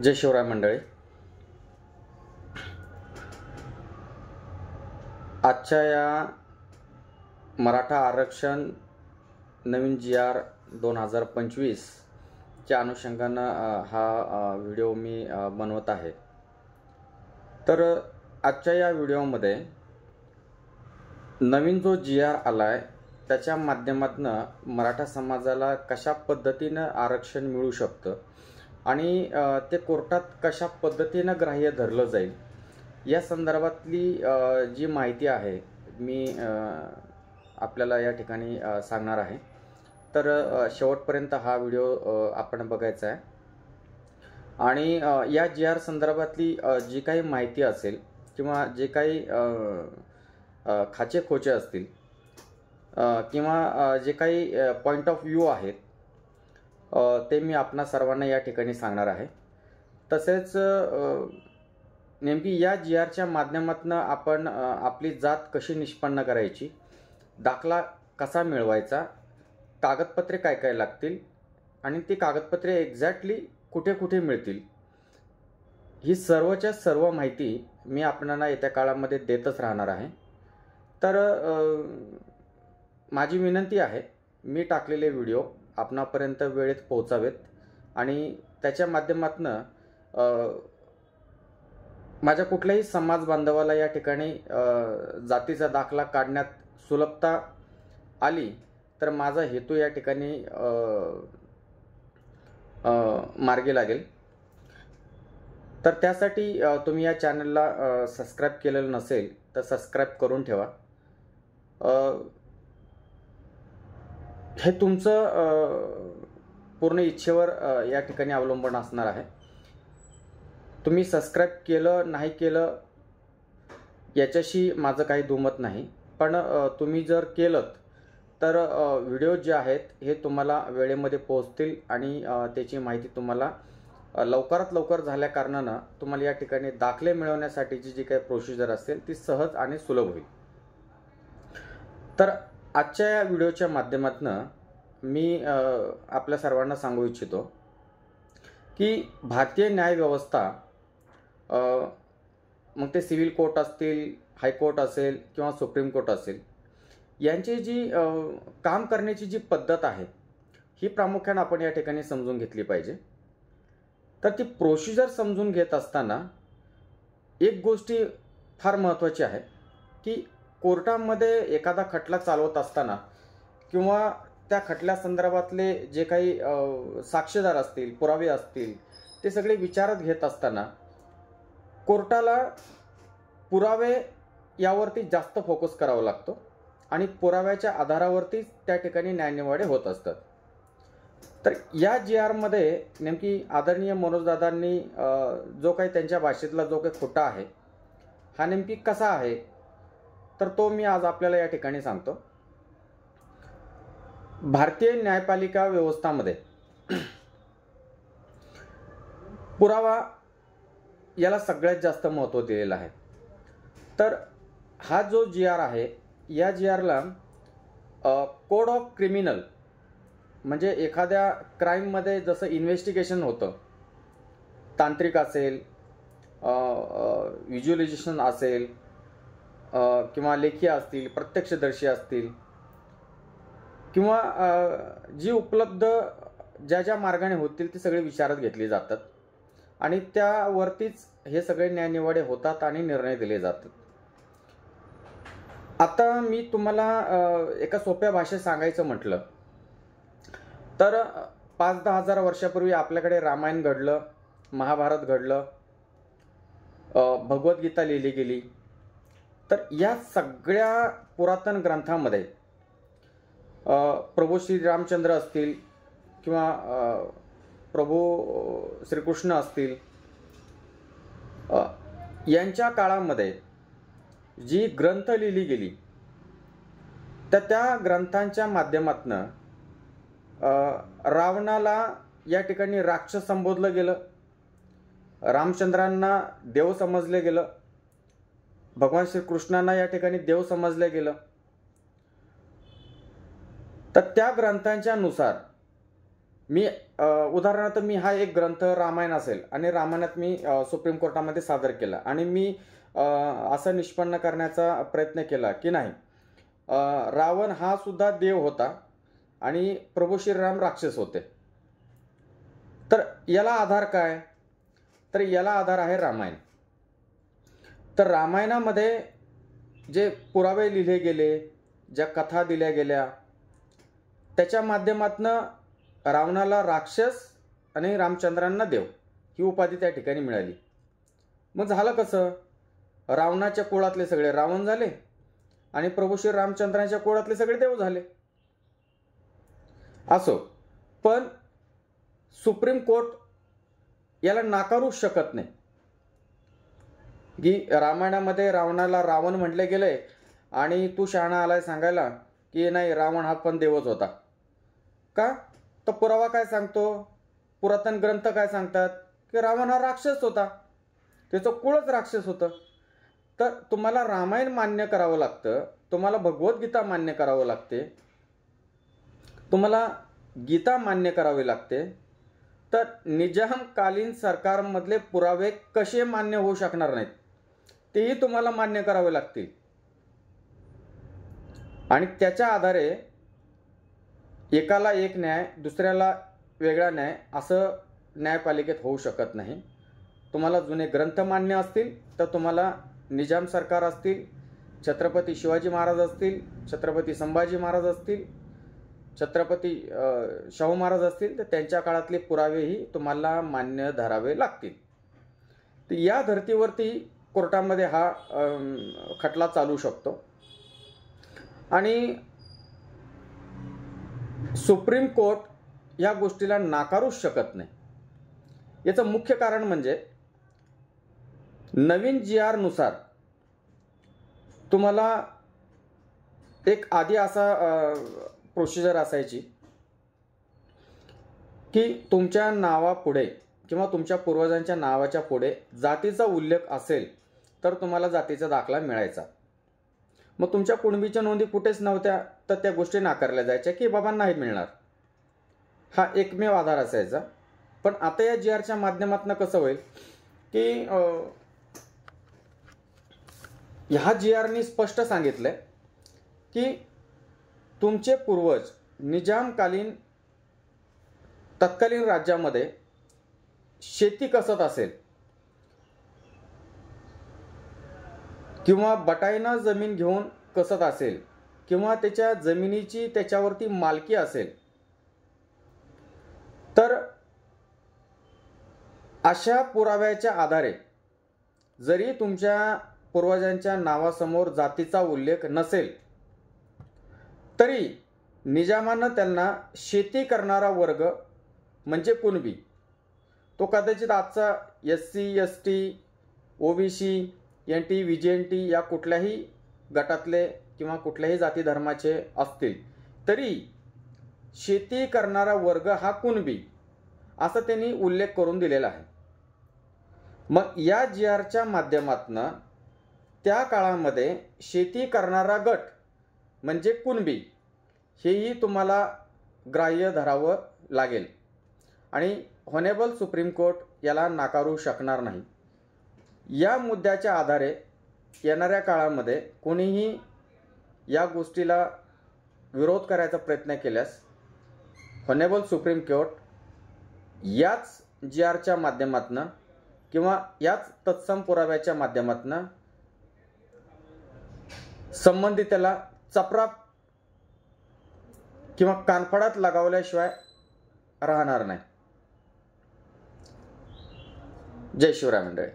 जय शिवराय मंडळी. आजच्या या मराठा आरक्षण नवीन GR 2025 च्या अनुषंगानं हा व्हिडिओ मी बनवत आहे. तर आजच्या या व्हिडिओमध्ये नवीन जो GR आलाय त्याच्या माध्यमातून मराठा समाजाला कशा पद्धतीनं आरक्षण मिळू शकतं आणि ते कोर्टात कशा पद्धतीनं ग्राह्य धरलं जाईल या संदर्भातली जी माहिती आहे मी आपल्याला या ठिकाणी सांगणार आहे. तर शेवटपर्यंत हा व्हिडिओ आपण बघायचा आहे आणि या GR संदर्भातली जी काही माहिती असेल किंवा जे काही खाचे खोचे असतील किंवा जे काही पॉईंट ऑफ व्ह्यू आहेत ते मी आपणा सर्वांना या ठिकाणी सांगणार आहे. तसेच नेमकी या GRच्या माध्यमातून आपण आपली जात कशी निष्पन्न करायची, दाखला कसा मिळवायचा, कागदपत्रे काय काय लागतील आणि ती कागदपत्रे एक्झॅक्टली कुठे कुठे मिळतील, ही सर्वच्या सर्व माहिती मी आपणाला येत्या काळामध्ये देतच राहणार आहे. तर माझी विनंती आहे, मी टाकलेले व्हिडिओ आपणापर्यंत वेळेत पोहोचावेत आणि त्याच्या माध्यमातून माझ्या कुठल्याही समाज बांधवाला या ठिकाणी जातीचा दाखला काढण्यात सुलभता आली तर माझा हेतू या ठिकाणी मार्गी लागेल. तर त्यासाठी तुम्ही या चॅनलला सबस्क्राईब केलेलं नसेल तर सबस्क्राईब करून ठेवा. हे तुमचं पूर्ण इच्छेवर या ठिकाणी अवलंबून असणार आहे. तुम्ही सबस्क्राईब केलं नाही केलं याच्याशी माझं काही दुमत नाही, पण तुम्ही जर केलं तर व्हिडिओ जे आहेत हे तुम्हाला वेळेमध्ये पोहोचतील आणि त्याची माहिती तुम्हाला लवकरात लवकर झाल्या कारणानं तुम्हाला या ठिकाणी दाखले मिळवण्यासाठीची जी काही प्रोसिजर असेल ती सहज आणि सुलभ होईल. तर आजच्या या व्हिडिओच्या माध्यमातून मी आपल्या सर्वांना सांगू इच्छितो की भारतीय न्यायव्यवस्था, मग ते सिव्हिल कोर्ट असतील, हायकोर्ट असेल किंवा सुप्रीम कोर्ट असेल, यांची जी काम करण्याची जी पद्धत आहे ही प्रामुख्याने आपण या ठिकाणी समजून घेतली पाहिजे. तर ती प्रोसिजर समजून घेत असताना एक गोष्टी फार महत्त्वाची आहे की कोर्टामध्ये एखादा खटला चालवत असताना किंवा त्या खटल्या संदर्भातले जे काही साक्षीदार असतील, पुरावे असतील, ते सगळे विचारात घेत असताना कोर्टाला पुरावे यावरती जास्त फोकस करावा लागतो आणि पुराव्याच्या आधारावरती त्या ठिकाणी न्यायनिवाडे होत असतात. तर या GRमध्ये नेमकी आदरणीय मनोजदादांनी जो काही त्यांच्या भाषेतला जो काही खोटा आहे हा नेमकी कसा आहे तर तो मी आज आपल्याला या ठिकाणी सांगतो. भारतीय न्यायपालिका व्यवस्थामध्ये पुरावा याला सगळ्यात जास्त महत्त्व दिलेलं आहे. तर हा जो GR आहे या GRला कोड ऑफ क्रिमिनल म्हणजे एखाद्या क्राईममध्ये जसं इन्व्हेस्टिगेशन होतं, तांत्रिक असेल, व्हिज्युअलायझेशन असेल किंवा लेखी असतील, प्रत्यक्षदर्शी असतील किंवा जी उपलब्ध ज्या ज्या मार्गाने होतील ते सगळे विचारात घेतले जातात आणि त्यावरतीच हे सगळे न्यायनिवाडे होतात आणि निर्णय दिले जातात. आता मी तुम्हाला एका सोप्या भाषेत सांगायचं म्हटलं तर 5-10 हजार वर्षापूर्वी आपल्याकडे रामायण घडलं, महाभारत घडलं, भगवद्गीता लिहिली गेली. तर या सगळ्या पुरातन ग्रंथामध्ये प्रभू श्रीरामचंद्र असतील किंवा प्रभू श्रीकृष्ण असतील, यांच्या काळामध्ये जी ग्रंथ लिहिली गेली तर त्या ग्रंथांच्या माध्यमातून रावणाला या ठिकाणी राक्षस संबोधलं गेलं, रामचंद्रांना देव समजलं गेलं, भगवान श्रीकृष्णांना या ठिकाणी देव समजलं गेलं. तर त्या ग्रंथांच्या नुसार मी उदाहरणार्थ मी हा एक ग्रंथ रामायण असेल आणि रामायणात मी सुप्रीम कोर्टामध्ये सादर केला आणि मी असं निष्पन्न करण्याचा प्रयत्न केला की नाही, रावण हा सुद्धा देव होता आणि प्रभू श्रीराम राक्षस होते. तर याला आधार काय? तर याला आधार आहे रामायण. तर रामायणामध्ये जे पुरावे लिहिले गेले, ज्या कथा दिल्या गेल्या, त्याच्या माध्यमातून रावणाला राक्षस आणि रामचंद्रांना देव ही उपाधी त्या ठिकाणी मिळाली. मग झालं कसं? रावणाच्या कुळातले सगळे रावण झाले आणि प्रभू श्री रामचंद्रांच्या कुळातले सगळे देव झाले. असो, पण सुप्रीम कोर्ट याला नाकारूच शकत नाही की रामायणामध्ये रावणाला रावण म्हटले गेले आणि तू शहाणा आलाय सांगायला की नाही, रावण हा पण देवच होता. का? तर पुरावा काय सांगतो? पुरातन ग्रंथ काय सांगतात की रावण हा राक्षस होता, त्याचं कुळच राक्षस होतं. तर तुम्हाला रामायण मान्य करावं लागतं, तुम्हाला भगवद्गीता मान्य करावं लागते, तुम्हाला गीता मान्य करावी लागते. तर निजामकालीन सरकारमधले पुरावे कसे मान्य होऊ शकणार नाहीत, तेही तुम्हाला मान्य करावे लागतील. आणि त्याच्या आधारे एकाला एक न्याय, दुसऱ्याला वेगळा न्याय असं न्यायपालिकेत होऊ शकत नाही. तुम्हाला जुने ग्रंथ मान्य असतील तर तुम्हाला निजाम सरकार असतील, छत्रपती शिवाजी महाराज असतील, छत्रपती संभाजी महाराज असतील, छत्रपती शाहू महाराज असतील, तर त्यांच्या काळातले पुरावेही तुम्हाला मान्य धरावे लागतील. तर या धर्तीवरती कोर्टामध्ये हा खटला चालू शकतो. आणि सुप्रीम कोर्ट या गोष्टीला नाकारूच शकत नाही. याचं मुख्य कारण म्हणजे नवीन GR नुसार तुम्हाला एक आधी असा प्रोसिजर असायची की तुमच्या नावापुढे किंवा तुमच्या पूर्वजांच्या नावाच्या पुढे जातीचा उल्लेख असेल तर तुम्हाला जातीचा दाखला मिळायचा. मग तुमच्या कुणबीच्या नोंदी कुठेच नव्हत्या तर त्या गोष्टी नाकारल्या जायच्या की बाबा नाही मिळणार. हा एकमेव आधार असायचा. पण आता या GRच्या माध्यमातून कसं होईल की ह्या GRनी स्पष्ट सांगितलंय की तुमचे पूर्वज निजामकालीन तत्कालीन राज्यामध्ये शेती कसत असेल किंवा बटाईनं जमीन घेऊन कसत असेल किंवा त्याच्या जमिनीची त्याच्यावरती मालकी असेल, तर अशा पुराव्याच्या आधारे जरी तुमच्या पूर्वजांच्या नावासमोर जातीचा उल्लेख नसेल तरी निजामानं त्यांना शेती करणारा वर्ग म्हणजे कुणबी, तो कदाचित आजचा SC ST OBC NT VJNT या कुठल्याही गटातले किंवा कुठल्याही जाती धर्माचे असतील तरी शेती करणारा वर्ग हा कुणबी असं त्यांनी उल्लेख करून दिलेला आहे. मग या GRच्या माध्यमातून त्या काळामध्ये शेती करणारा गट म्हणजे कुणबी हेही तुम्हाला ग्राह्य धरावं लागेल आणि हॉनेबल सुप्रीम कोर्ट याला नाकारू शकणार नाही. या मुद्द्याच्या आधारे येणाऱ्या काळामध्ये कोणीही या गोष्टीला विरोध करायचा प्रयत्न केल्यास हॉनेबल सुप्रीम कोर्ट याच GRच्या माध्यमातून किंवा याच तत्सम पुराव्याच्या माध्यमातून संबंधिताला चपराक किंवा कानफडात लगावल्याशिवाय राहणार नाही. जय शिवराय मंडळी.